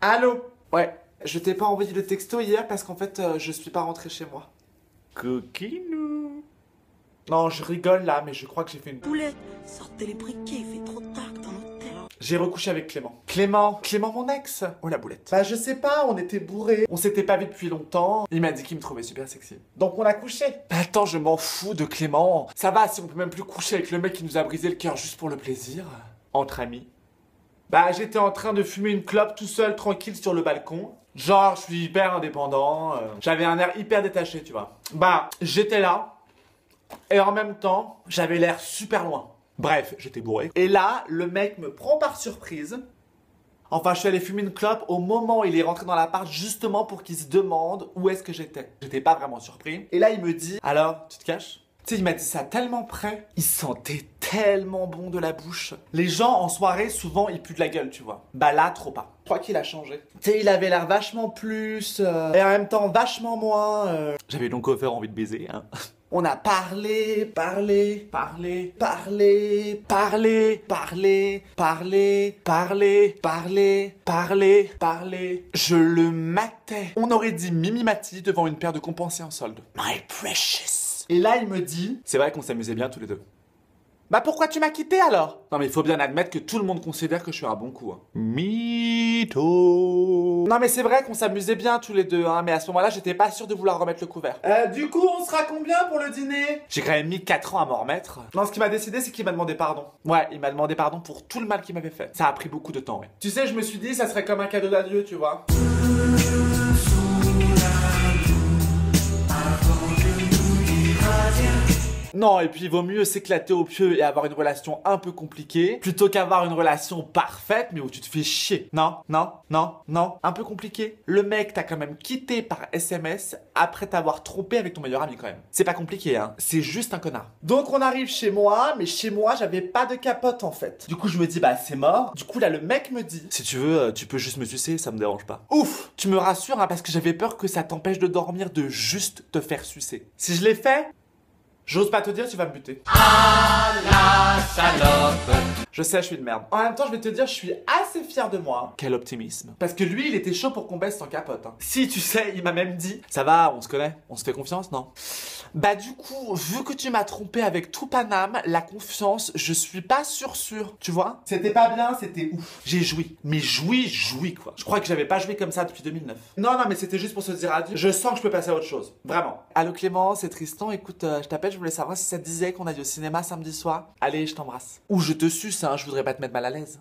Allô? Ouais, je t'ai pas envoyé le texto hier parce qu'en fait, je suis pas rentré chez moi. Coquinou. Non, je rigole là, mais je crois que j'ai fait une... Poulette, sortez les briquets, il fait trop tard dans l'hôtel. J'ai recouché avec Clément. Clément mon ex. Oh la boulette. Bah je sais pas, on était bourrés. On s'était pas vu depuis longtemps. Il m'a dit qu'il me trouvait super sexy. Donc on a couché. Bah attends, je m'en fous de Clément. Ça va, si on peut même plus coucher avec le mec qui nous a brisé le cœur juste pour le plaisir. Entre amis. Bah j'étais en train de fumer une clope tout seul, tranquille sur le balcon. Genre, je suis hyper indépendant. J'avais un air hyper détaché, tu vois. Bah, j'étais là. Et en même temps, j'avais l'air super loin. Bref, j'étais bourré. Et là, le mec me prend par surprise. Enfin, je suis allé fumer une clope au moment où il est rentré dans l'appart justement pour qu'il se demande où est-ce que j'étais. J'étais pas vraiment surpris. Et là, il me dit, alors, tu te caches? Tu sais, il m'a dit ça tellement près. Il sentait tellement bon de la bouche. Les gens en soirée, souvent, ils puent de la gueule, tu vois. Bah là, trop pas. Je crois qu'il a changé. Tu sais, il avait l'air vachement plus... et en même temps, vachement moins... J'avais donc offert envie de baiser, hein. On a parlé. Je le matais. On aurait dit Mimi Mati devant une paire de compensés en solde. My precious. Et là, il me dit... C'est vrai qu'on s'amusait bien tous les deux. Bah pourquoi tu m'as quitté alors? Non mais il faut bien admettre que tout le monde considère que je suis un bon coup. Hein. Mytho. Non mais c'est vrai qu'on s'amusait bien tous les deux, hein, mais à ce moment-là, j'étais pas sûr de vouloir remettre le couvert. Du coup, on sera combien pour le dîner? J'ai quand même mis 4 ans à m'en remettre. Non, ce qui m'a décidé, c'est qu'il m'a demandé pardon. Ouais, il m'a demandé pardon pour tout le mal qu'il m'avait fait. Ça a pris beaucoup de temps, ouais. Tu sais, je me suis dit, ça serait comme un cadeau d'adieu, tu vois. Non, et puis il vaut mieux s'éclater au pieu et avoir une relation un peu compliquée plutôt qu'avoir une relation parfaite mais où tu te fais chier. Non. Un peu compliqué. Le mec t'a quand même quitté par SMS après t'avoir trompé avec ton meilleur ami quand même. C'est pas compliqué, hein. C'est juste un connard. Donc on arrive chez moi, mais chez moi j'avais pas de capote en fait. Du coup je me dis bah c'est mort. Du coup là le mec me dit si tu veux, tu peux juste me sucer, ça me dérange pas. Ouf, tu me rassures hein, parce que j'avais peur que ça t'empêche de dormir de juste te faire sucer. Si je l'ai fait, j'ose pas te dire, tu vas me buter. Ah la salope. Je sais, je suis une merde. En même temps, je vais te dire, je suis assez fier de moi. Quel optimisme. Parce que lui, il était chaud pour qu'on baisse sans capote. Hein. Si, tu sais, il m'a même dit, ça va, on se connaît, on se fait confiance, non? Bah du coup, vu que tu m'as trompé avec tout Paname, la confiance, je suis pas sûr, tu vois? C'était pas bien, c'était ouf. J'ai joui. Mais joui quoi. Je crois que j'avais pas joué comme ça depuis 2009. Non, mais c'était juste pour se dire adieu. Je sens que je peux passer à autre chose. Vraiment. Allô Clément, c'est Tristan. Écoute, je t'appelle, je voulais savoir si ça te disait qu'on aille au cinéma samedi soir. Allez, je t'embrasse. Ou je te suce, hein, je voudrais pas te mettre mal à l'aise.